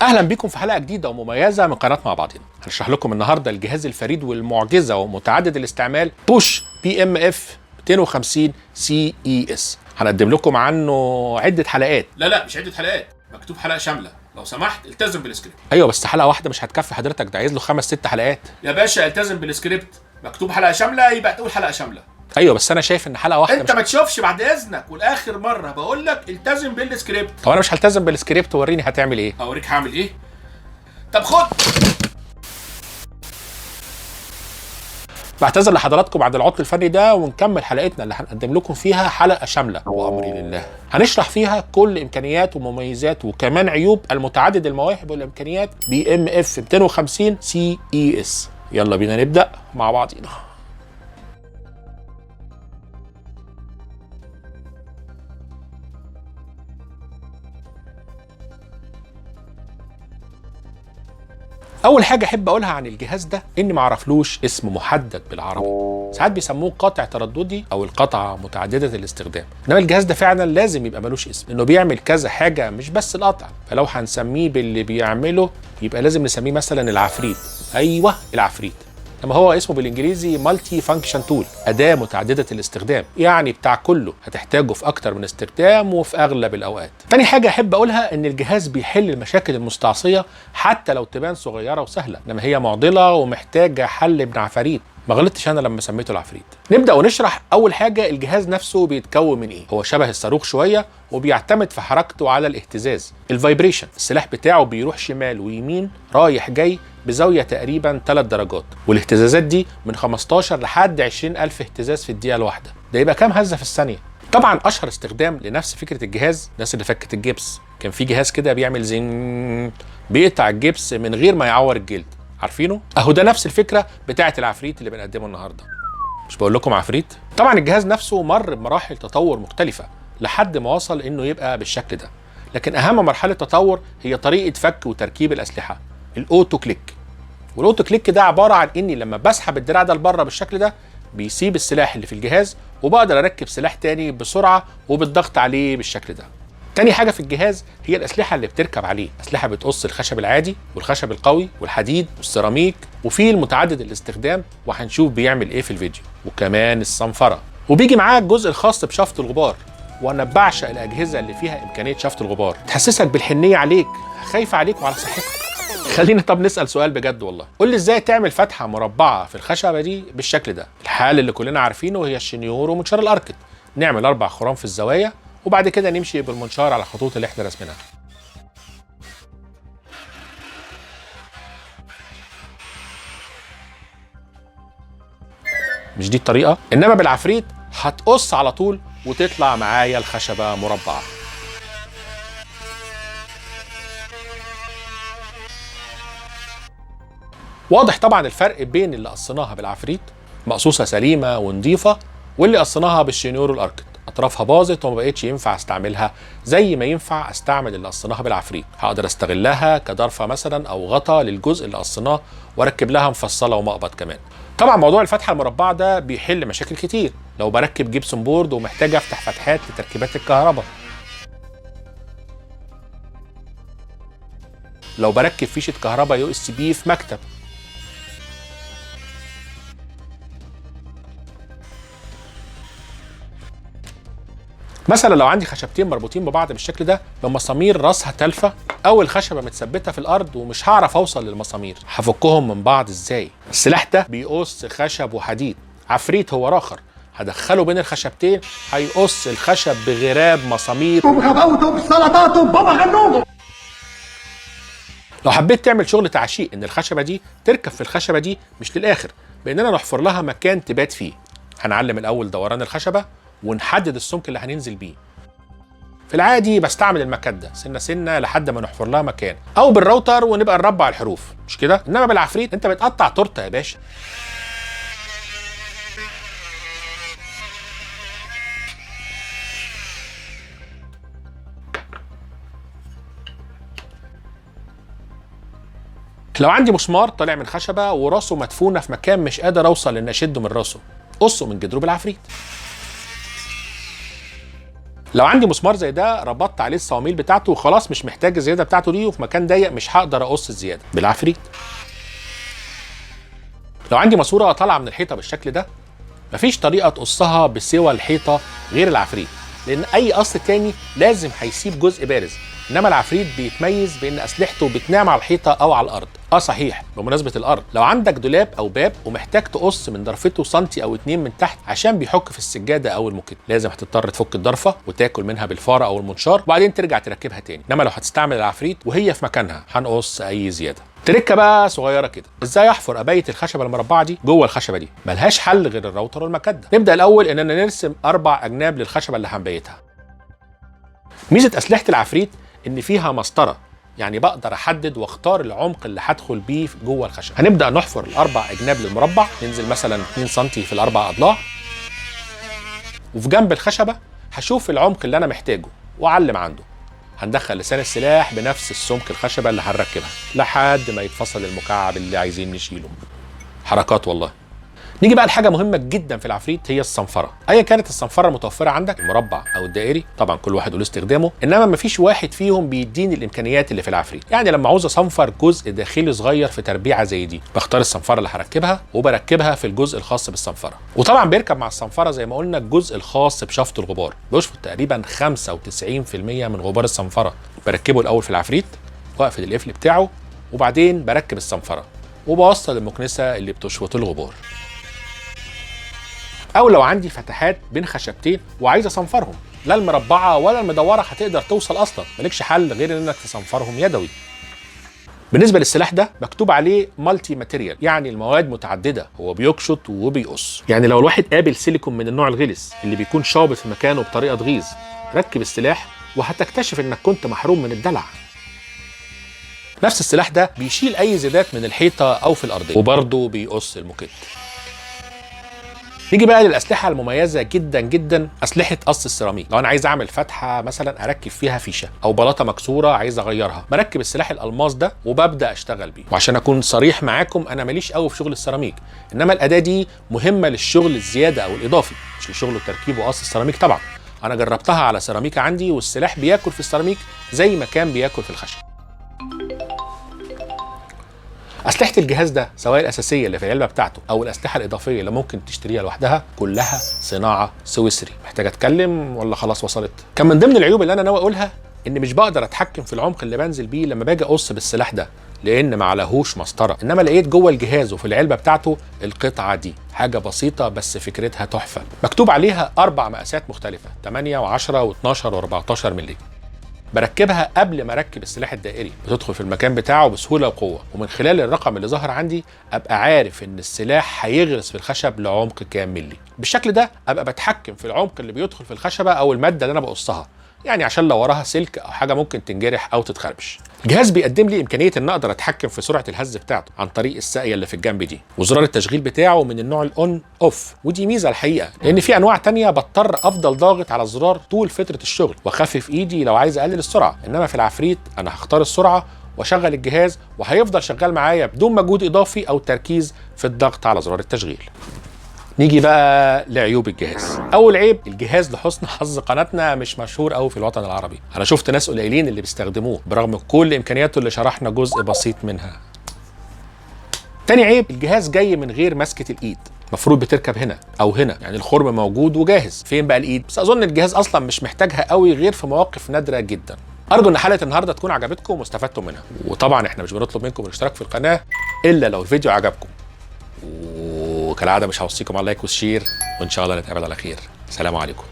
اهلا بيكم في حلقه جديده ومميزه من قناه مع بعضنا. هنشرح لكم النهارده الجهاز الفريد والمعجزه ومتعدد الاستعمال بوش BMF 250 CES. هنقدم لكم عنه عده حلقات. لا مش عده حلقات، مكتوب حلقه شامله. لو سمحت التزم بالسكريبت. ايوه بس حلقه واحده مش هتكفي حضرتك، ده عايز له 5-6 حلقات. يا باشا التزم بالسكريبت، مكتوب حلقه شامله يبقى تقول حلقه شامله. ايوه بس انا شايف ان حلقه واحده انت ما تشوفش بعد اذنك، والاخر مره بقول لك التزم بالسكريبت. طب انا مش هلتزم بالسكريبت، وريني هتعمل ايه. هوريك هعمل ايه. طب خد. بعتذر لحضراتكم بعد العطل الفني ده، ونكمل حلقتنا اللي هنقدم لكم فيها حلقه شامله وامري لله. هنشرح فيها كل امكانيات ومميزات وكمان عيوب المتعدد المواهب والامكانيات BMF 250 CES. يلا بينا نبدا مع بعضينا. اول حاجه احب اقولها عن الجهاز ده اني ما اعرفلوش اسم محدد بالعربي، ساعات بيسموه قاطع ترددي او القطعه متعدده الاستخدام، انما الجهاز ده فعلا لازم يبقى ملوش اسم لانه بيعمل كذا حاجه مش بس القطع. فلو هنسميه باللي بيعمله يبقى لازم نسميه مثلا العفريت. ايوه العفريت، لما هو اسمه بالانجليزي مالتي فانكشن تول، اداه متعدده الاستخدام، يعني بتاع كله، هتحتاجه في اكتر من استخدام وفي اغلب الاوقات. تاني حاجه احب اقولها ان الجهاز بيحل المشاكل المستعصيه حتى لو تبان صغيره وسهله، انما هي معضله ومحتاجه حل ابن عفاريت. ما غلطتش انا لما سميته العفريت. نبدا ونشرح. اول حاجه الجهاز نفسه بيتكون من ايه؟ هو شبه الصاروخ شويه وبيعتمد في حركته على الاهتزاز، الفايبريشن. السلاح بتاعه بيروح شمال ويمين رايح جاي بزاويه تقريبا 3 درجات، والاهتزازات دي من 15 لحد 20,000 اهتزاز في الدقيقه الواحده. ده يبقى كام هزه في الثانيه؟ طبعا اشهر استخدام لنفس فكره الجهاز الناس اللي فكت الجبس. كان في جهاز كده بيعمل زين، بيقطع الجبس من غير ما يعور الجلد، عارفينه؟ اهو ده نفس الفكره بتاعه العفريت اللي بنقدمه النهارده. مش بقول لكم عفريت؟ طبعا الجهاز نفسه مر بمراحل تطور مختلفه لحد ما وصل انه يبقى بالشكل ده، لكن اهم مرحله تطور هي طريقه فك وتركيب الاسلحه، الاوتو كليك. والاوتو كليك ده عباره عن اني لما بسحب الدراع ده لبره بالشكل ده بيسيب السلاح اللي في الجهاز وبقدر اركب سلاح تاني بسرعه وبالضغط عليه بالشكل ده. تاني حاجه في الجهاز هي الاسلحه اللي بتركب عليه، اسلحه بتقص الخشب العادي والخشب القوي والحديد والسيراميك وفي المتعدد الاستخدام، وهنشوف بيعمل ايه في الفيديو، وكمان الصنفره. وبيجي معاه الجزء الخاص بشفط الغبار، وانا بعشق الاجهزه اللي فيها امكانيه شفط الغبار، تحسسك بالحنيه عليك، خايفه عليك وعلى صحتك. خلينا طب نسال سؤال بجد والله، قول لي ازاي تعمل فتحه مربعه في الخشبه دي بالشكل ده؟ الحال اللي كلنا عارفينه هي الشنيور ومنشار الاركت، نعمل 4 خرام في الزوايا وبعد كده نمشي بالمنشار على الخطوط اللي احنا رسمناها. مش دي الطريقه؟ انما بالعفريت هتقص على طول وتطلع معايا الخشبه مربعه. واضح طبعا الفرق بين اللي قصيناها بالعفريت مقصوصه سليمه ونضيفه، واللي قصيناها بالشنيور والاركت اطرافها باظت وما بقتش ينفع استعملها زي ما ينفع استعمل اللي قصيناها بالعفريت. هقدر استغلها كضرفه مثلا او غطا للجزء اللي قصيناه واركب لها مفصله ومقبض كمان. طبعا موضوع الفتحه المربعه ده بيحل مشاكل كتير لو بركب جبسون بورد ومحتاج افتح فتحات لتركيبات الكهرباء، لو بركب فيشه كهرباء USB في مكتب، مثلا لو عندي خشبتين مربوطين ببعض بالشكل ده بمسامير راسها تالفه او الخشبه متثبته في الارض ومش هعرف اوصل للمسامير، هفكهم من بعض ازاي؟ السلاح ده بيقص خشب وحديد، عفريت هو راخر، هدخله بين الخشبتين هيقص الخشب بغراب مسامير وبغباوته بسلطاته وبابا غنوجه. لو حبيت تعمل شغل تعشيق ان الخشبه دي تركب في الخشبه دي مش للاخر، باننا نحفر لها مكان تبات فيه، هنعلم الاول دوران الخشبه ونحدد السمك اللي هننزل بيه. في العادي بستعمل المكده سنه سنه لحد ما نحفر لها مكان، او بالراوتر ونبقى نربع الحروف، مش كده؟ انما بالعفريت انت بتقطع تورته يا باشا. لو عندي مسمار طالع من خشبه وراسه مدفونه في مكان مش قادر اوصل ان اشده من راسه، قصه من جدره بالعفريت. لو عندي مسمار زي ده ربطت عليه الصواميل بتاعته وخلاص مش محتاج الزياده بتاعته دي، وفي مكان ضيق مش هقدر اقص الزياده بالعفريت. لو عندي ماسوره طالعه من الحيطه بالشكل ده مفيش طريقه تقصها بسوى الحيطه غير العفريت، لان اي قص تاني لازم هيسيب جزء بارز، انما العفريت بيتميز بان اسلحته بتنام على الحيطه او على الارض. صحيح، بمناسبه الارض، لو عندك دولاب او باب ومحتاج تقص من ضرفته سنتي او 2 من تحت عشان بيحك في السجاده او الموكيت، لازم هتضطر تفك الضرفه وتاكل منها بالفاره او المنشار وبعدين ترجع تركبها تاني. انما لو هتستعمل العفريت وهي في مكانها هنقص اي زياده. تركه بقى صغيره كده، ازاي احفر ابيت الخشبه المربعه دي جوه الخشبه دي؟ ملهاش حل غير الراوتر والمكده. نبدا الاول اننا نرسم 4 اجناب للخشبه اللي هنبيتها. ميزه اسلحه العفريت ان فيها مسطره، يعني بقدر احدد واختار العمق اللي هدخل بيه جوه الخشب. هنبدا نحفر ال4 اجناب للمربع، ننزل مثلا 2 سم في ال4 اضلاع، وفي جنب الخشبه هشوف العمق اللي انا محتاجه واعلم عنده. هندخل لسان السلاح بنفس السمك الخشبه اللي هنركبها لحد ما يتفصل المكعب اللي عايزين نشيله. حركات والله. نيجي بقى لحاجه مهمه جدا في العفريت، هي الصنفره. ايا كانت الصنفره المتوفره عندك، المربع او الدائري، طبعا كل واحد له استخدامه، انما مفيش واحد فيهم بيديني الامكانيات اللي في العفريت. يعني لما عاوز اصنفر جزء داخلي صغير في تربيعه زي دي، بختار الصنفره اللي هركبها وبركبها في الجزء الخاص بالصنفره. وطبعا بيركب مع الصنفره زي ما قلنا الجزء الخاص بشفط الغبار، بيشفط تقريبا 95% من غبار الصنفره. بركبه الاول في العفريت واقفل القفل بتاعه، وبعدين بركب الصنفره وبوصل المكنسه اللي بتشفط الغبار. او لو عندي فتحات بين خشبتين وعايز اصنفرهم، لا المربعه ولا المدوره هتقدر توصل اصلا، مالكش حل غير انك تصنفرهم يدوي. بالنسبه للسلاح ده مكتوب عليه مالتي ماتيريال، يعني المواد متعدده، هو بيكشط وبيقص. يعني لو الواحد قابل سيليكون من النوع الغلس اللي بيكون شابط في مكانه بطريقه تغيظ، ركب السلاح وهتكتشف انك كنت محروم من الدلع. نفس السلاح ده بيشيل اي زيادات من الحيطه او في الارضيه، وبرضه بيقص الموكيت. نيجي بقى للاسلحه المميزه جدا جدا، اسلحه قص السيراميك. لو انا عايز اعمل فتحه مثلا اركب فيها فيشه، او بلاطه مكسوره عايز اغيرها، بركب السلاح الالماس ده وببدا اشتغل بيه. وعشان اكون صريح معاكم، انا ماليش قوي في شغل السيراميك، انما الاداه دي مهمه للشغل الزياده او الاضافي، مش لشغل التركيب وقص السيراميك. طبعا انا جربتها على سيراميكا عندي، والسلاح بياكل في السيراميك زي ما كان بياكل في الخشب. أسلحة الجهاز ده سواء الأساسية اللي في العلبة بتاعته أو الأسلحة الإضافية اللي ممكن تشتريها لوحدها، كلها صناعة سويسري. محتاج أتكلم ولا خلاص وصلت؟ كان من ضمن العيوب اللي أنا ناوي أقولها إن مش بقدر أتحكم في العمق اللي بنزل بيه لما باجي أقص بالسلاح ده، لأن معلهوش مسطرة. إنما لقيت جوه الجهاز وفي العلبة بتاعته القطعة دي، حاجة بسيطة بس فكرتها تحفة. مكتوب عليها 4 مقاسات مختلفة، 8 و10 و12 و14 مللي. بركبها قبل ما اركب السلاح الدائري، بتدخل في المكان بتاعه بسهوله وقوه، ومن خلال الرقم اللي ظهر عندي ابقى عارف ان السلاح هيغرس في الخشب لعمق كام ملي. بالشكل ده ابقى بتحكم في العمق اللي بيدخل في الخشبه او الماده اللي انا بقصها، يعني عشان لو وراها سلك او حاجه ممكن تنجرح او تتخربش. الجهاز بيقدم لي امكانيه ان اقدر اتحكم في سرعه الهز بتاعته عن طريق الساقيه اللي في الجنب دي، وزرار التشغيل بتاعه من النوع الاون اوف، ودي ميزه الحقيقه، لان في انواع تانية بضطر افضل ضاغط على الزرار طول فتره الشغل واخفف ايدي لو عايز اقلل السرعه. انما في العفريت انا هختار السرعه واشغل الجهاز وهيفضل شغال معايا بدون مجهود اضافي او تركيز في الضغط على زرار التشغيل. نيجي بقى لعيوب الجهاز. اول عيب، الجهاز لحسن حظ قناتنا مش مشهور قوي في الوطن العربي. انا شفت ناس قليلين اللي بيستخدموه برغم كل امكانياته اللي شرحنا جزء بسيط منها. تاني عيب، الجهاز جاي من غير مسكه الايد، المفروض بتركب هنا او هنا، يعني الخرم موجود وجاهز. فين بقى الايد؟ بس اظن الجهاز اصلا مش محتاجها قوي غير في مواقف نادره جدا. ارجو ان حلقه النهارده تكون عجبتكم واستفدتم منها، وطبعا احنا مش بنطلب منكم الاشتراك في القناه الا لو الفيديو عجبكم، وكالعاده مش هوصيكم على لايك وشير، وان شاء الله نتقابل على خير. سلام عليكم.